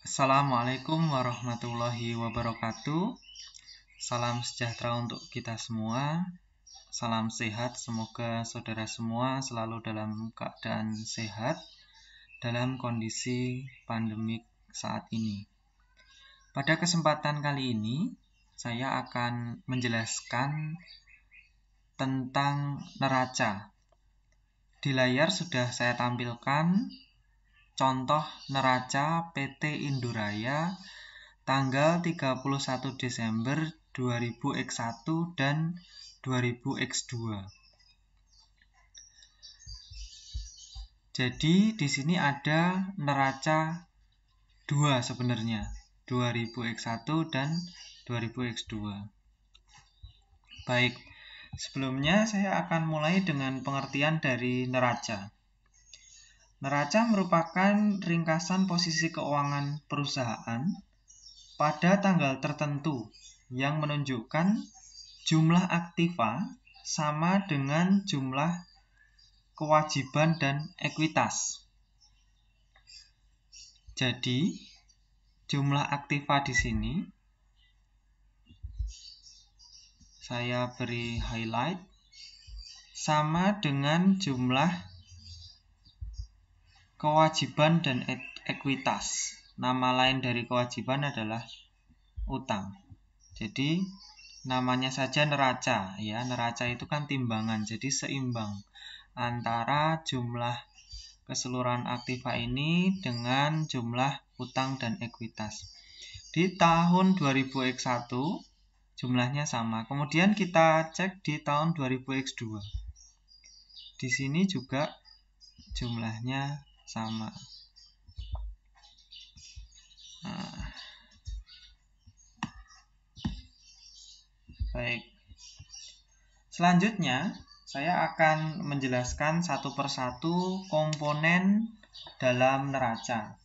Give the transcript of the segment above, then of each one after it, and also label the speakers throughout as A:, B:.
A: Assalamualaikum warahmatullahi wabarakatuh. Salam sejahtera untuk kita semua. Salam sehat, semoga saudara semua selalu dalam keadaan sehat dalam kondisi pandemik saat ini. Pada kesempatan kali ini, saya akan menjelaskan tentang neraca. Di layar sudah saya tampilkan contoh neraca PT Indoraya tanggal 31 Desember 2000X1 dan 2000X2. Jadi di sini ada neraca 2 sebenarnya, 2000X1 dan 2000X2. Baik, sebelumnya saya akan mulai dengan pengertian dari neraca. Neraca merupakan ringkasan posisi keuangan perusahaan pada tanggal tertentu yang menunjukkan jumlah aktiva sama dengan jumlah kewajiban dan ekuitas. Jadi, jumlah aktiva di sini saya beri highlight sama dengan jumlah kewajiban dan ekuitas. Nama lain dari kewajiban adalah utang. Jadi namanya saja neraca, ya. Neraca itu kan timbangan, jadi seimbang antara jumlah keseluruhan aktiva ini dengan jumlah utang dan ekuitas. Di tahun 2000X1 jumlahnya sama. Kemudian kita cek di tahun 2000X2. Di sini juga jumlahnya sama. Baik. Selanjutnya, saya akan menjelaskan satu persatu komponen dalam neraca.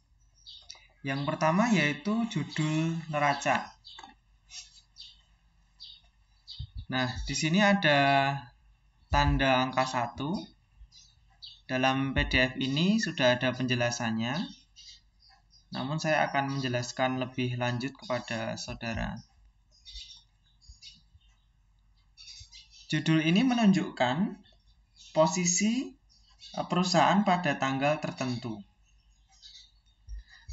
A: Yang pertama yaitu judul neraca. Nah, di sini ada tanda angka 1. Dalam PDF ini sudah ada penjelasannya. Namun saya akan menjelaskan lebih lanjut kepada saudara. Judul ini menunjukkan posisi perusahaan pada tanggal tertentu.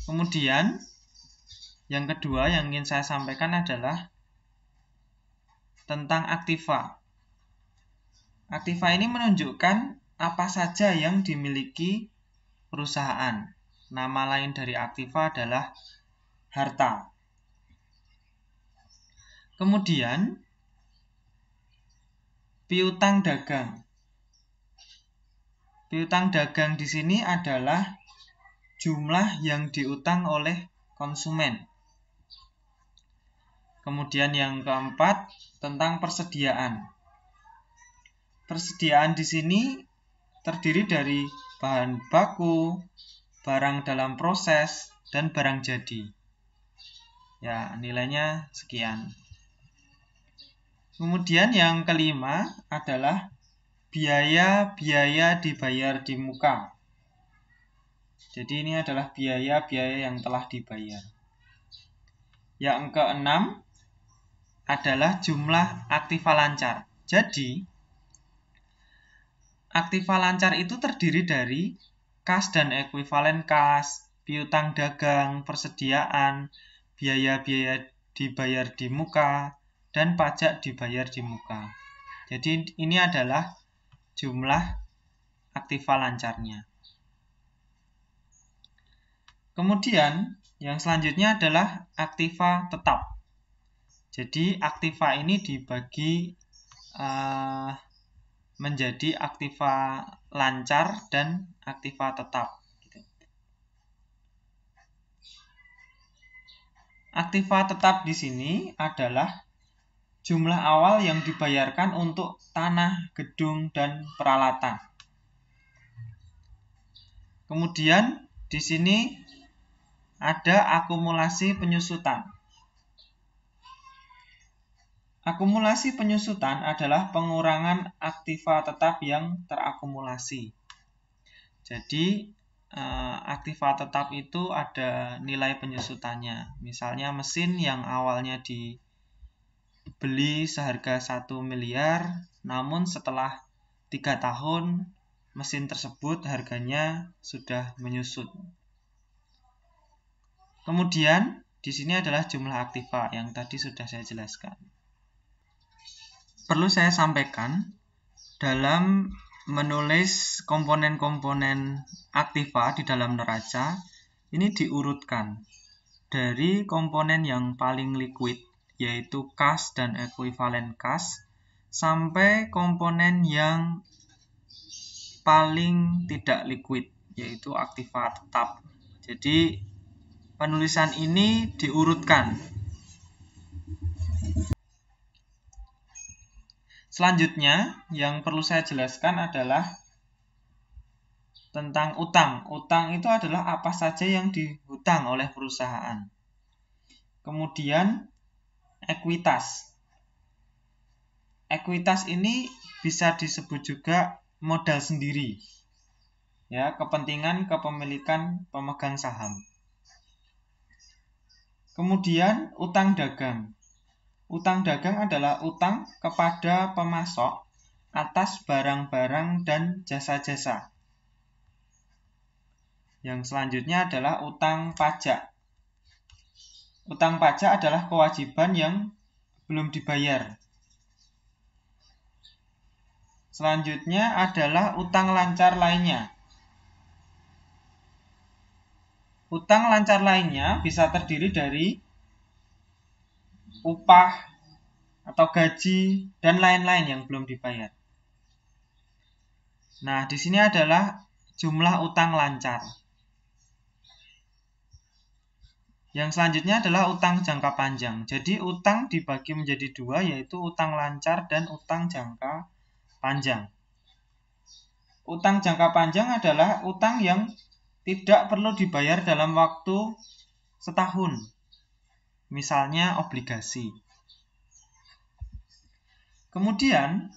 A: Kemudian, yang kedua yang ingin saya sampaikan adalah tentang aktiva. Aktiva ini menunjukkan apa saja yang dimiliki perusahaan. Nama lain dari aktiva adalah harta. Kemudian, piutang dagang. Piutang dagang di sini adalah jumlah yang diutang oleh konsumen. Kemudian yang keempat, tentang persediaan. Persediaan di sini terdiri dari bahan baku, barang dalam proses, dan barang jadi. Ya, nilainya sekian. Kemudian yang kelima adalah biaya-biaya dibayar di muka. Jadi ini adalah biaya-biaya yang telah dibayar. Yang keenam adalah jumlah aktiva lancar. Jadi, aktiva lancar itu terdiri dari kas dan ekuivalen kas, piutang dagang, persediaan, biaya-biaya dibayar di muka, dan pajak dibayar di muka. Jadi ini adalah jumlah aktiva lancarnya. Kemudian yang selanjutnya adalah aktiva tetap. Jadi aktiva ini dibagi menjadi aktiva lancar dan aktiva tetap. Aktiva tetap di sini adalah jumlah awal yang dibayarkan untuk tanah, gedung, dan peralatan. Kemudian di sini ada akumulasi penyusutan. Akumulasi penyusutan adalah pengurangan aktiva tetap yang terakumulasi. Jadi aktiva tetap itu ada nilai penyusutannya. Misalnya mesin yang awalnya dibeli seharga 1 miliar, namun setelah 3 tahun mesin tersebut harganya sudah menyusut. Kemudian di sini adalah jumlah aktiva yang tadi sudah saya jelaskan. Perlu saya sampaikan, dalam menulis komponen-komponen aktiva di dalam neraca, ini diurutkan dari komponen yang paling liquid, yaitu kas dan ekuivalen kas, sampai komponen yang paling tidak liquid, yaitu aktiva tetap. Jadi penulisan ini diurutkan. Selanjutnya yang perlu saya jelaskan adalah tentang utang. Utang itu adalah apa saja yang dihutang oleh perusahaan. Kemudian ekuitas. Ekuitas ini bisa disebut juga modal sendiri, ya, kepentingan kepemilikan pemegang saham. Kemudian utang dagang. Utang dagang adalah utang kepada pemasok atas barang-barang dan jasa-jasa. Yang selanjutnya adalah utang pajak. Utang pajak adalah kewajiban yang belum dibayar. Selanjutnya adalah utang lancar lainnya. Utang lancar lainnya bisa terdiri dari upah atau gaji dan lain-lain yang belum dibayar. Nah, di sini adalah jumlah utang lancar. Yang selanjutnya adalah utang jangka panjang. Jadi utang dibagi menjadi dua, yaitu utang lancar dan utang jangka panjang. Utang jangka panjang adalah utang yang tidak perlu dibayar dalam waktu setahun. Misalnya obligasi. Kemudian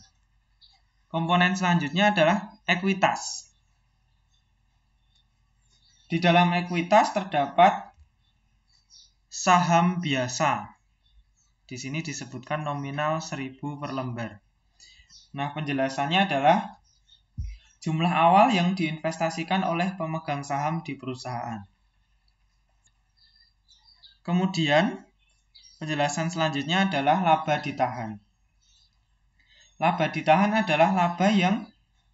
A: komponen selanjutnya adalah ekuitas. Di dalam ekuitas terdapat saham biasa. Di sini disebutkan nominal 1000 per lembar. Nah, penjelasannya adalah jumlah awal yang diinvestasikan oleh pemegang saham di perusahaan. Kemudian, penjelasan selanjutnya adalah laba ditahan. Laba ditahan adalah laba yang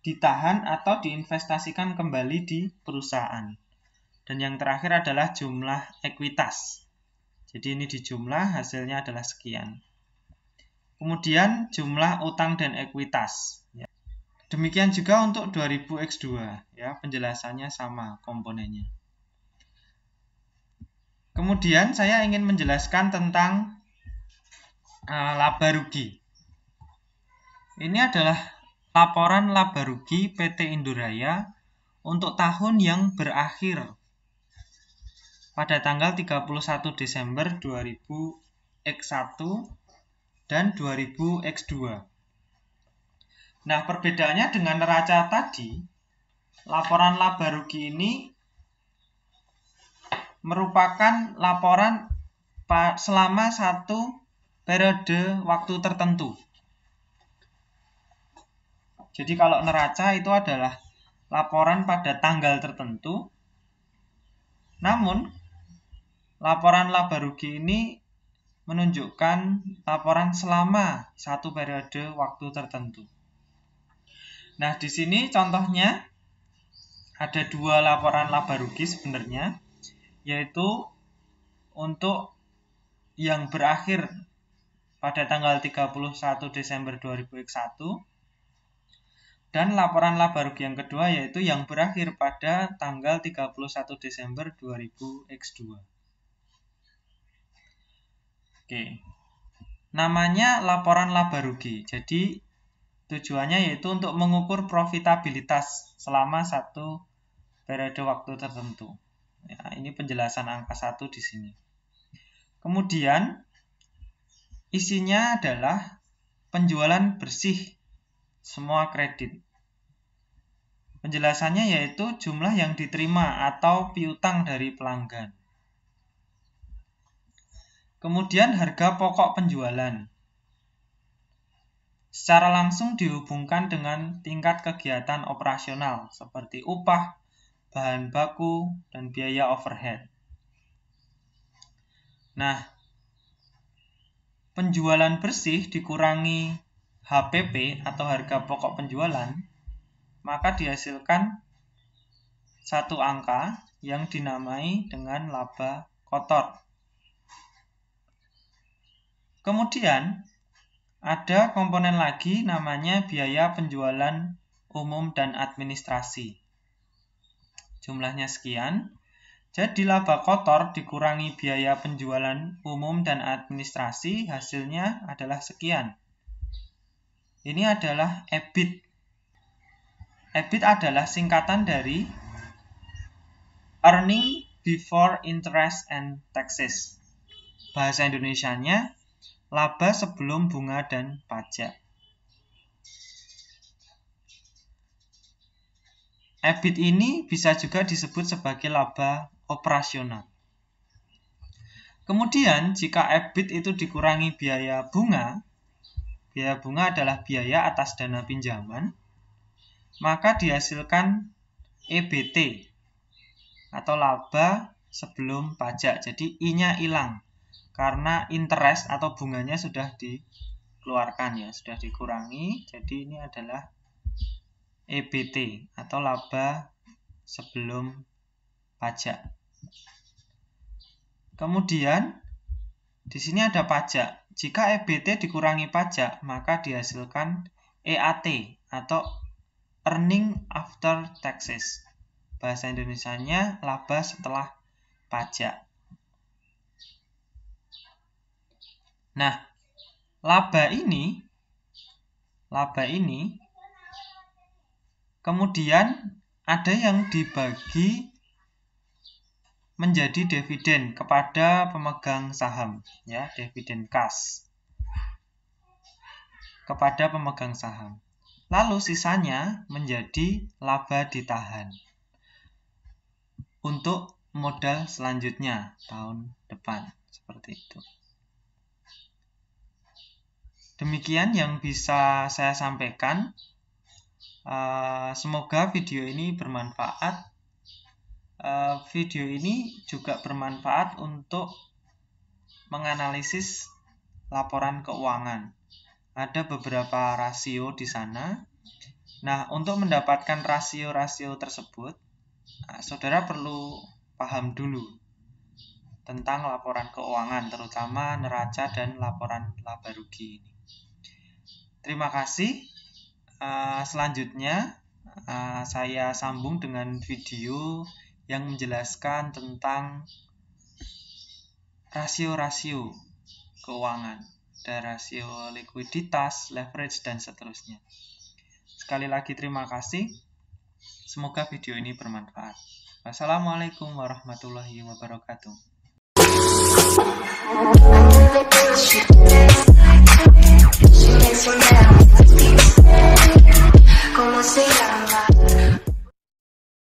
A: ditahan atau diinvestasikan kembali di perusahaan. Dan yang terakhir adalah jumlah ekuitas. Jadi ini dijumlah, hasilnya adalah sekian. Kemudian jumlah utang dan ekuitas. Demikian juga untuk 2000X2, ya, penjelasannya sama komponennya. Kemudian saya ingin menjelaskan tentang laba rugi. Ini adalah laporan laba rugi PT Indoraya untuk tahun yang berakhir pada tanggal 31 Desember 2000X1 dan 2000X2. Nah, perbedaannya dengan neraca tadi, laporan laba rugi ini merupakan laporan selama satu periode waktu tertentu. Jadi kalau neraca itu adalah laporan pada tanggal tertentu, namun laporan laba rugi ini menunjukkan laporan selama satu periode waktu tertentu. Nah, di sini contohnya ada dua laporan laba rugi sebenarnya, yaitu untuk yang berakhir pada tanggal 31 Desember 2001 dan laporan laba rugi yang kedua yaitu yang berakhir pada tanggal 31 Desember 2000X2. Oke. Namanya laporan laba rugi. Jadi tujuannya yaitu untuk mengukur profitabilitas selama satu periode waktu tertentu. Ya, ini penjelasan angka 1 di sini. Kemudian isinya adalah penjualan bersih semua kredit. Penjelasannya yaitu jumlah yang diterima atau piutang dari pelanggan. Kemudian harga pokok penjualan. Secara langsung dihubungkan dengan tingkat kegiatan operasional seperti upah, bahan baku, dan biaya overhead. Nah, penjualan bersih dikurangi HPP atau harga pokok penjualan, maka dihasilkan satu angka yang dinamai dengan laba kotor. Kemudian ada komponen lagi namanya biaya penjualan umum dan administrasi. Jumlahnya sekian. Jadi laba kotor dikurangi biaya penjualan umum dan administrasi, hasilnya adalah sekian. Ini adalah EBIT. EBIT adalah singkatan dari Earning Before Interest and Taxes. Bahasa Indonesianya, laba sebelum bunga dan pajak. EBIT ini bisa juga disebut sebagai laba operasional. Kemudian, jika EBIT itu dikurangi biaya bunga adalah biaya atas dana pinjaman, maka dihasilkan EBT atau laba sebelum pajak. Jadi I-nya hilang karena interest atau bunganya sudah dikeluarkan ya, sudah dikurangi. Jadi ini adalah EBT atau laba sebelum pajak. Kemudian di sini ada pajak. Jika EBT dikurangi pajak, maka dihasilkan EAT atau Earning After Taxes. Bahasa Indonesianya laba setelah pajak. Nah, laba ini kemudian ada yang dibagi menjadi dividen kepada pemegang saham, ya, dividen cash kepada pemegang saham. Lalu sisanya menjadi laba ditahan untuk modal selanjutnya tahun depan, seperti itu. Demikian yang bisa saya sampaikan. Semoga video ini bermanfaat. Video ini juga bermanfaat untuk menganalisis laporan keuangan. Ada beberapa rasio di sana. Nah, untuk mendapatkan rasio-rasio tersebut, saudara perlu paham dulu tentang laporan keuangan, terutama neraca dan laporan laba rugi ini. Terima kasih. Selanjutnya, saya sambung dengan video yang menjelaskan tentang rasio-rasio keuangan. Ada rasio likuiditas, leverage, dan seterusnya. Sekali lagi terima kasih. Semoga video ini bermanfaat. Wassalamualaikum warahmatullahi wabarakatuh. ¿Cómo se llama?